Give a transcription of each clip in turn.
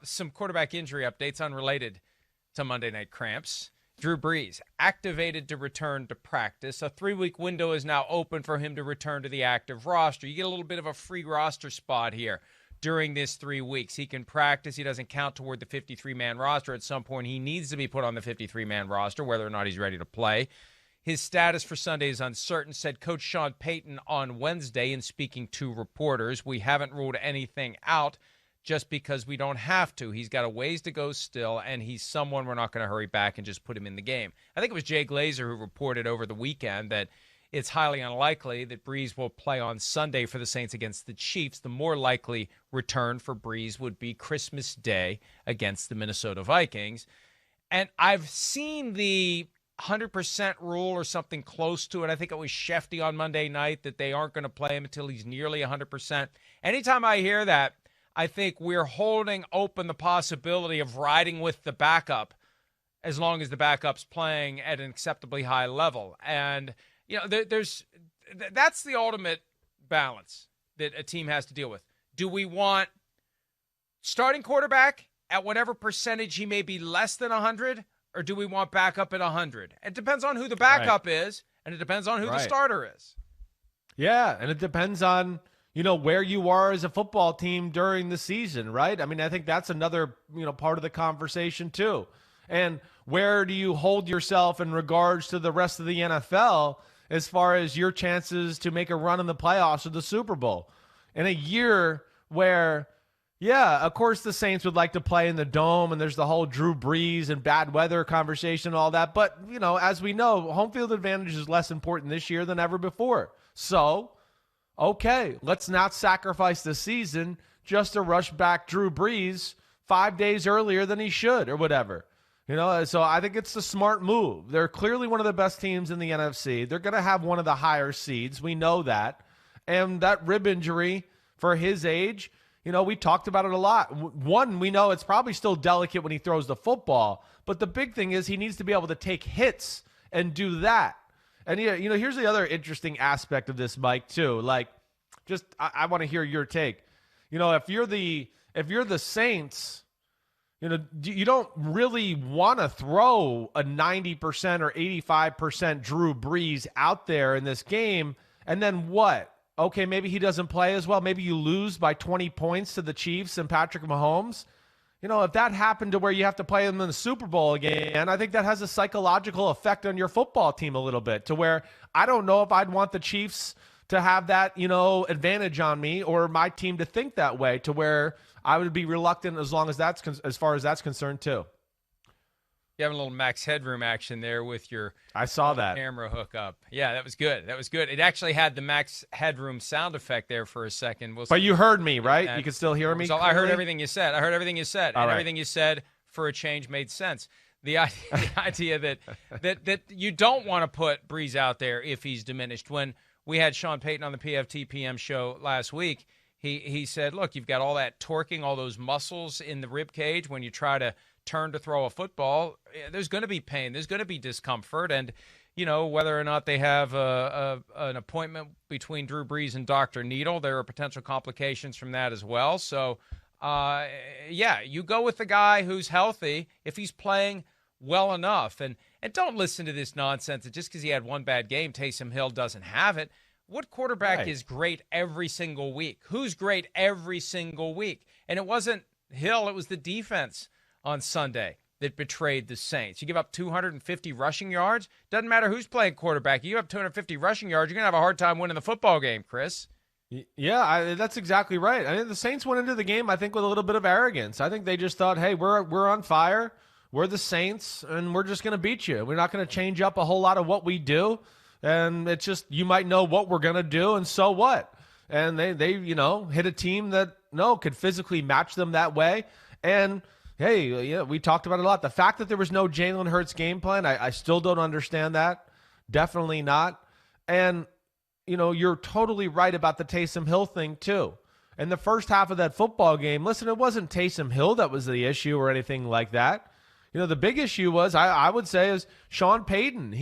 Some quarterback injury updates unrelated to Monday Night Cramps. Drew Brees, activated to return to practice. A 3-week window is now open for him to return to the active roster. You get a little bit of a free roster spot here during this 3 weeks. He can practice. He doesn't count toward the 53-man roster. At some point, he needs to be put on the 53-man roster, whether or not he's ready to play. His status for Sunday is uncertain, said Coach Sean Payton on Wednesday in speaking to reporters. We haven't ruled anything out just because we don't have to. He's got a ways to go still, and he's someone we're not going to hurry back and just put him in the game. I think it was Jay Glazer who reported over the weekend that it's highly unlikely that Brees will play on Sunday for the Saints against the Chiefs. The more likely return for Brees would be Christmas Day against the Minnesota Vikings. And I've seen the 100% rule or something close to it. I think it was Shefty on Monday night that they aren't going to play him until he's nearly 100%. Anytime I hear that, I think we're holding open the possibility of riding with the backup as long as the backup's playing at an acceptably high level. And, you know, that's the ultimate balance that a team has to deal with. Do we want starting quarterback at whatever percentage he may be less than 100, or do we want backup at 100? It depends on who the backup is, and it depends on who the starter is. Yeah, and it depends on, you know, where you are as a football team during the season, right? I mean, I think that's another, you know, part of the conversation too. And where do you hold yourself in regards to the rest of the NFL as far as your chances to make a run in the playoffs or the Super Bowl? In a year where, yeah, of course the Saints would like to play in the Dome, and there's the whole Drew Brees and bad weather conversation and all that. But, you know, as we know, home field advantage is less important this year than ever before. So, okay, let's not sacrifice the season just to rush back Drew Brees 5 days earlier than he should or whatever. You know, so I think it's the smart move. They're clearly one of the best teams in the NFC. They're going to have one of the higher seeds. We know that. And that rib injury for his age, you know, we talked about it a lot. One, we know it's probably still delicate when he throws the football. But the big thing is he needs to be able to take hits and do that. And, you know, here's the other interesting aspect of this, Mike, too. Like, just I want to hear your take. You know, if you're the Saints, you know, you don't really want to throw a 90% or 85% Drew Brees out there in this game. And then what? Okay, maybe he doesn't play as well. Maybe you lose by 20 points to the Chiefs and Patrick Mahomes. You know, if that happened to where you have to play them in the Super Bowl again, I think that has a psychological effect on your football team a little bit, to where I don't know if I'd want the Chiefs to have that, you know, advantage on me, or my team to think that way, to where I would be reluctant as far as that's concerned too. You have a little Max Headroom action there with your I saw that camera hookup. Yeah, that was good. That was good. It actually had the Max Headroom sound effect there for a second. But you heard me, right? You could still hear me? So I heard everything you said. And right. Everything you said for a change made sense. The idea that you don't want to put Brees out there if he's diminished. When we had Sean Payton on the PFT PM show last week, he said, look, you've got all that torquing, all those muscles in the rib cage when you try to turn to throw a football. There's going to be pain. There's going to be discomfort. And, you know, whether or not they have an appointment between Drew Brees and Dr. Needle, there are potential complications from that as well. So, yeah, you go with the guy who's healthy if he's playing well enough. And don't listen to this nonsense that just because he had one bad game, Taysom Hill doesn't have it. What quarterback is great every single week? Who's great every single week? And it wasn't Hill, it was the defense on Sunday that betrayed the Saints. You give up 250 rushing yards, doesn't matter who's playing quarterback. You give up 250 rushing yards, you're going to have a hard time winning the football game, Chris. Yeah, that's exactly right. I think the Saints went into the game, I think, with a little bit of arrogance. I think they just thought, hey, we're on fire. We're the Saints, and we're just going to beat you. We're not going to change up a whole lot of what we do. And it's just, you might know what we're going to do, and so what? And they you know, hit a team that, could physically match them that way. And hey, yeah, we talked about it a lot. The fact that there was no Jalen Hurts game plan, I still don't understand that. Definitely not. And, you know, you're totally right about the Taysom Hill thing too. In the first half of that football game, listen, it wasn't Taysom Hill that was the issue or anything like that. You know, the big issue was, I would say, is Sean Payton.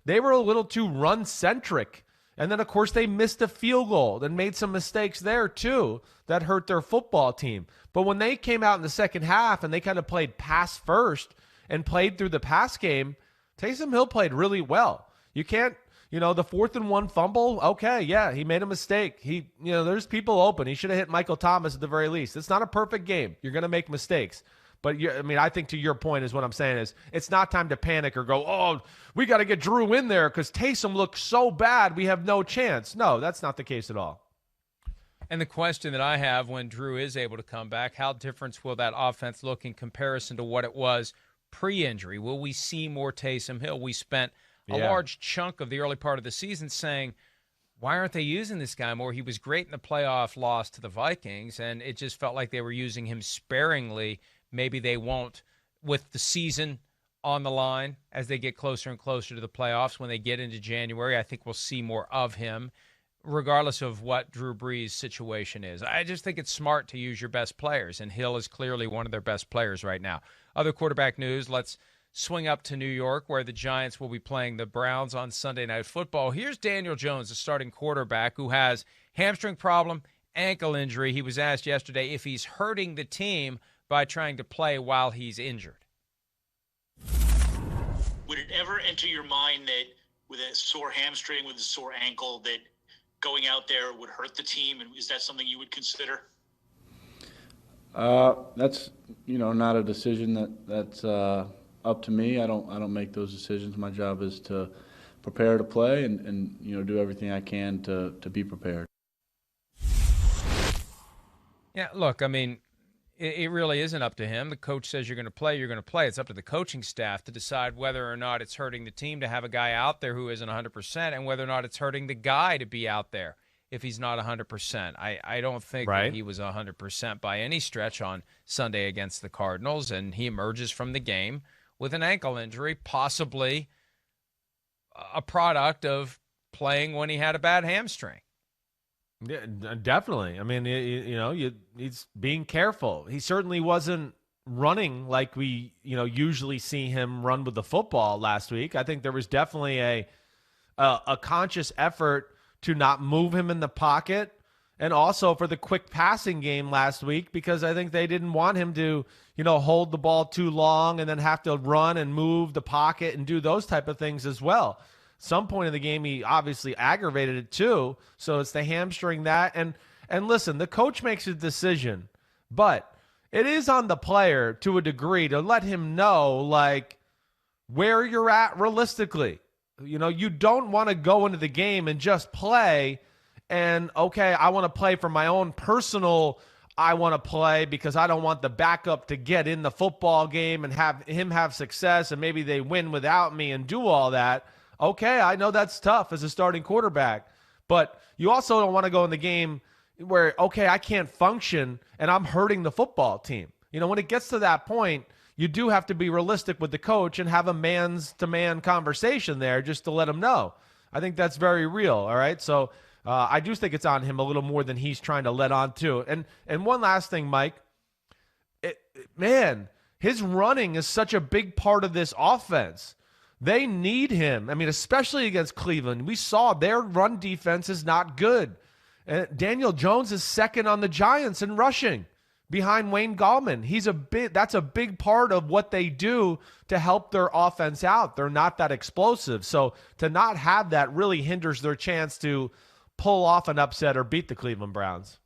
They were a little too run-centric And then, of course, they missed a field goal and made some mistakes there, too, that hurt their football team. But when they came out in the second half and they kind of played pass first and played through the pass game, Taysom Hill played really well. You can't, the 4th and 1 fumble, okay, yeah, he made a mistake. There's people open. He should have hit Michael Thomas at the very least. It's not a perfect game. You're going to make mistakes. But, I think to your point is what I'm saying is it's not time to panic or go, oh, we got to get Drew in there because Taysom looks so bad we have no chance. No, that's not the case at all. And the question that I have when Drew is able to come back, how different will that offense look in comparison to what it was pre-injury? Will we see more Taysom Hill? We spent a large chunk of the early part of the season saying, why aren't they using this guy more? He was great in the playoff loss to the Vikings, and it just felt like they were using him sparingly. Maybe they won't with the season on the line as they get closer and closer to the playoffs. When they get into January, I think we'll see more of him, regardless of what Drew Brees' situation is. I just think it's smart to use your best players, and Hill is clearly one of their best players right now. Other quarterback news, let's swing up to New York, where the Giants will be playing the Browns on Sunday Night Football. Here's Daniel Jones, the starting quarterback, who has hamstring problem, ankle injury. He was asked yesterday if he's hurting the team by trying to play while he's injured. Would it ever enter your mind that with a sore hamstring, with a sore ankle, that going out there would hurt the team? And is that something you would consider? That's not a decision that's up to me. I don't make those decisions. My job is to prepare to play and do everything I can to be prepared. Yeah, look, it really isn't up to him. The coach says you're going to play, you're going to play. It's up to the coaching staff to decide whether or not it's hurting the team to have a guy out there who isn't 100% and whether or not it's hurting the guy to be out there if he's not 100%. I don't think that he was 100% by any stretch on Sunday against the Cardinals, and he emerges from the game with an ankle injury, possibly a product of playing when he had a bad hamstring. Yeah, definitely. He's being careful. He certainly wasn't running like we, usually see him run with the football last week. I think there was definitely a conscious effort to not move him in the pocket, and also for the quick passing game last week, because I think they didn't want him to, hold the ball too long and then have to run and move the pocket and do those type of things as well. Some point in the game, he obviously aggravated it too. So it's the hamstring that. And listen, the coach makes a decision, but it is on the player to a degree to let him know, like, where you're at realistically. You don't want to go into the game and just play and, okay, I want to play for my own personal, I want to play because I don't want the backup to get in the football game and have him have success and maybe they win without me and do all that. Okay, I know that's tough as a starting quarterback, but you also don't want to go in the game where, okay, I can't function and I'm hurting the football team. When it gets to that point, you do have to be realistic with the coach and have a man's-to-man conversation there just to let him know. I think that's very real, all right? So I do think it's on him a little more than he's trying to let on to. And one last thing, Mike. His running is such a big part of this offense. They need him. Especially against Cleveland. We saw their run defense is not good. Daniel Jones is second on the Giants in rushing behind Wayne Gallman. That's a big part of what they do to help their offense out. They're not that explosive. So to not have that really hinders their chance to pull off an upset or beat the Cleveland Browns.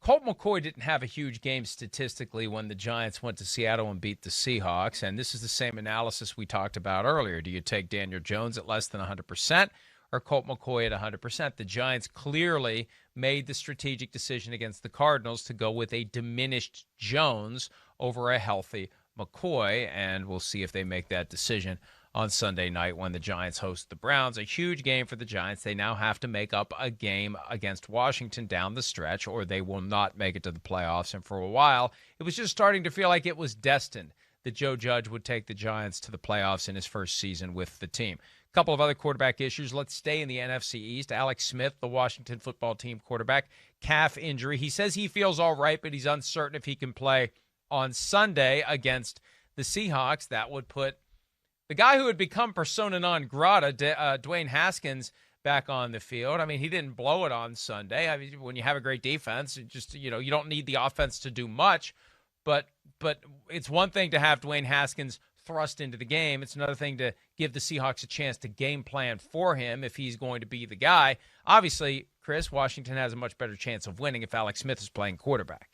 Colt McCoy didn't have a huge game statistically when the Giants went to Seattle and beat the Seahawks, and this is the same analysis we talked about earlier. Do you take Daniel Jones at less than 100% or Colt McCoy at 100%? The Giants clearly made the strategic decision against the Cardinals to go with a diminished Jones over a healthy McCoy, and we'll see if they make that decision on Sunday night when the Giants host the Browns. A huge game for the Giants. They now have to make up a game against Washington down the stretch, or they will not make it to the playoffs. And for a while, it was just starting to feel like it was destined that Joe Judge would take the Giants to the playoffs in his first season with the team. A couple of other quarterback issues. Let's stay in the NFC East. Alex Smith, the Washington football team quarterback, calf injury. He says he feels all right, but he's uncertain if he can play on Sunday against the Seahawks. That would put the guy who had become persona non grata, Dwayne Haskins, back on the field. I mean, he didn't blow it on Sunday. I mean, when you have a great defense, it just, you don't need the offense to do much, but it's one thing to have Dwayne Haskins thrust into the game. It's another thing to give the Seahawks a chance to game plan for him if he's going to be the guy. Obviously, Chris, Washington has a much better chance of winning if Alex Smith is playing quarterback.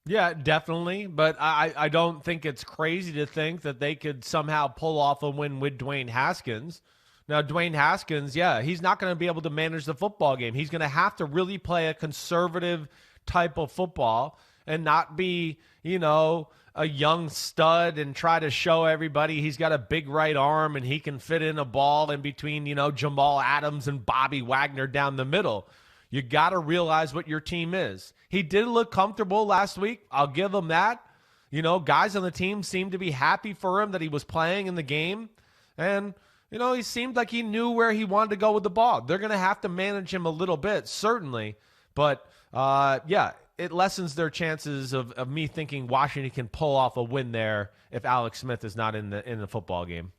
Yeah, definitely. But I don't think it's crazy to think that they could somehow pull off a win with Dwayne Haskins. Now, Dwayne Haskins, yeah, he's not going to be able to manage the football game. He's going to have to really play a conservative type of football and not be, a young stud and try to show everybody he's got a big right arm and he can fit in a ball in between, Jamal Adams and Bobby Wagner down the middle. You got to realize what your team is. He did look comfortable last week. I'll give him that. Guys on the team seemed to be happy for him that he was playing in the game. And, he seemed like he knew where he wanted to go with the ball. They're going to have to manage him a little bit, certainly. But, it lessens their chances of me thinking Washington can pull off a win there if Alex Smith is not in the football game.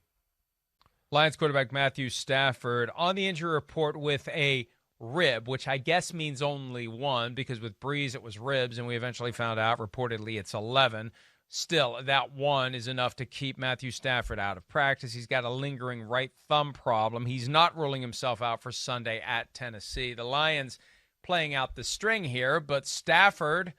Lions quarterback Matthew Stafford on the injury report with a rib, which I guess means only one because with Breeze it was ribs, and we eventually found out reportedly it's 11. Still, that one is enough to keep Matthew Stafford out of practice. He's got a lingering right thumb problem. He's not ruling himself out for Sunday at Tennessee. The Lions playing out the string here, but Stafford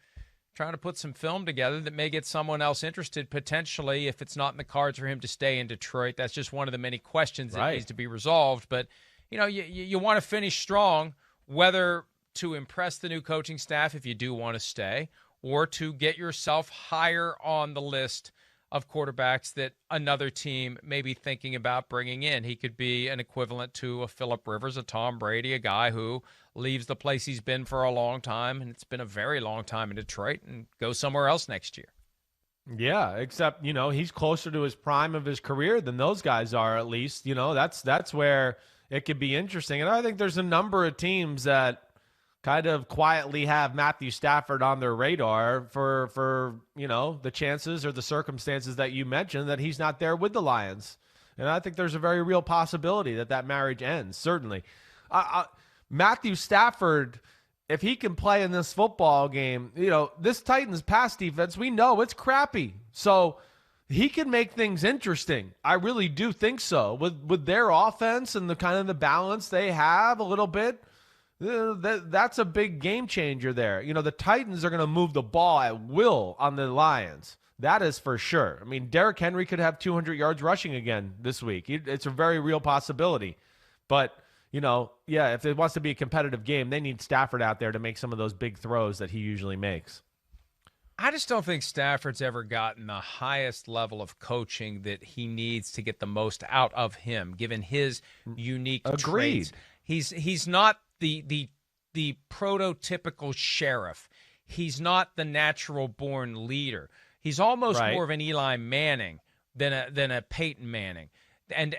trying to put some film together that may get someone else interested potentially if it's not in the cards for him to stay in Detroit. That's just one of the many questions that needs to be resolved. But, you want to finish strong, whether to impress the new coaching staff if you do want to stay or to get yourself higher on the list of quarterbacks that another team may be thinking about bringing in. He could be an equivalent to a Phillip Rivers, a Tom Brady, a guy who leaves the place he's been for a long time, and it's been a very long time in Detroit, and goes somewhere else next year. Yeah, except, he's closer to his prime of his career than those guys are, at least. That's where it could be interesting. And I think there's a number of teams that kind of quietly have Matthew Stafford on their radar for the chances or the circumstances that you mentioned that he's not there with the Lions. And I think there's a very real possibility that marriage ends, certainly. Matthew Stafford, if he can play in this football game, this Titans pass defense, we know it's crappy. So he can make things interesting. I really do think so. With their offense and the kind of the balance they have a little bit, that's a big game changer there. The Titans are going to move the ball at will on the Lions. That is for sure. I mean, Derrick Henry could have 200 yards rushing again this week. It's a very real possibility. But, if it wants to be a competitive game, they need Stafford out there to make some of those big throws that he usually makes. I just don't think Stafford's ever gotten the highest level of coaching that he needs to get the most out of him, given his unique traits. He's not the prototypical sheriff. He's not the natural born leader. He's almost more of an Eli Manning than a Peyton Manning. And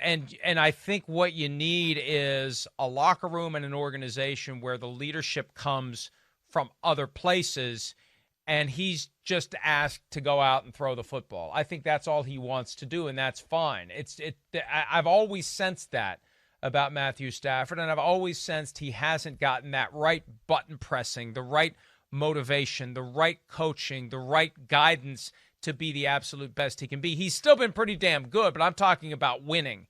I think what you need is a locker room and an organization where the leadership comes from other places, and he's just asked to go out and throw the football. I think that's all he wants to do, and that's fine. I've always sensed that about Matthew Stafford, and I've always sensed he hasn't gotten that right button pressing, the right motivation, the right coaching, the right guidance to be the absolute best he can be. He's still been pretty damn good, but I'm talking about winning.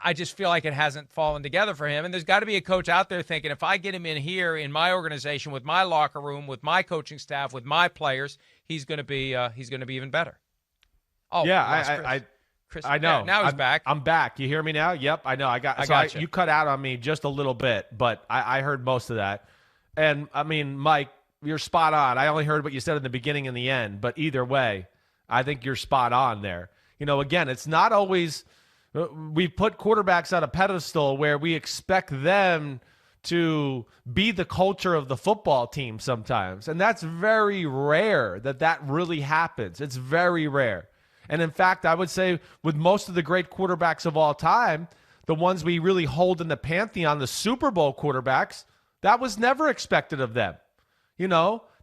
I just feel like it hasn't fallen together for him, and there's got to be a coach out there thinking, if I get him in here in my organization with my locker room, with my coaching staff, with my players, he's going to be even better. Oh yeah, Chris, I know. Yeah, now he's back. I'm back. You hear me now? Yep, I know. I got you. You cut out on me just a little bit, but I heard most of that. And I mean, Mike, you're spot on. I only heard what you said in the beginning and the end, but either way, I think you're spot on there. Again, it's not always we put quarterbacks on a pedestal where we expect them to be the culture of the football team sometimes. And that's very rare that really happens. It's very rare. And in fact, I would say with most of the great quarterbacks of all time, the ones we really hold in the pantheon, the Super Bowl quarterbacks, that was never expected of them.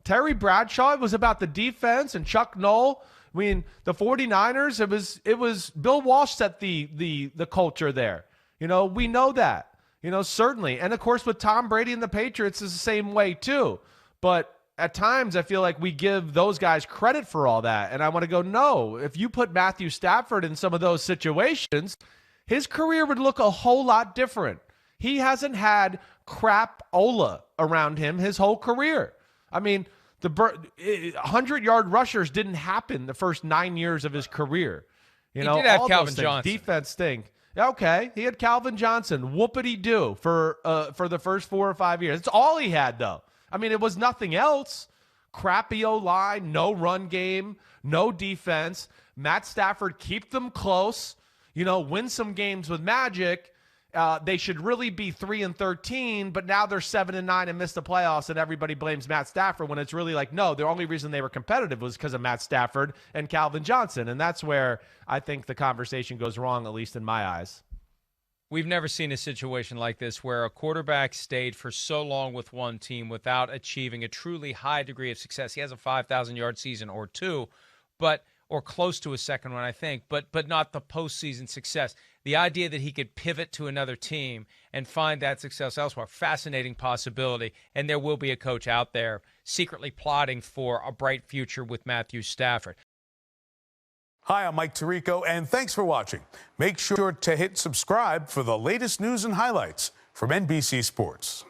Terry Bradshaw, it was about the defense, and Chuck Noll. I mean, the 49ers, it was Bill Walsh set the culture there. We know that. Certainly. And of course, with Tom Brady and the Patriots is the same way too. But at times, I feel like we give those guys credit for all that. And I want to go, no, if you put Matthew Stafford in some of those situations, his career would look a whole lot different. He hasn't had crap-ola around him his whole career. I mean, the 100-yard rushers didn't happen the first 9 years of his career. He did have all Calvin those Johnson. Defense stink. Okay, he had Calvin Johnson. Whoopity-doo for the first 4 or 5 years. That's all he had, though. I mean, it was nothing else. Crappy O-line, no run game, no defense. Matt Stafford, keep them close. Win some games with magic. They should really be 3-13, but now they're 7-9 and missed the playoffs, and everybody blames Matt Stafford when it's really like, no, the only reason they were competitive was because of Matt Stafford and Calvin Johnson, and that's where I think the conversation goes wrong, at least in my eyes. We've never seen a situation like this where a quarterback stayed for so long with one team without achieving a truly high degree of success. He has a 5,000-yard season or two, or close to a second one, I think, but not the postseason success. The idea that he could pivot to another team and find that success elsewhere, fascinating possibility. And there will be a coach out there secretly plotting for a bright future with Matthew Stafford. Hi, I'm Mike Tirico, and thanks for watching. Make sure to hit subscribe for the latest news and highlights from NBC Sports.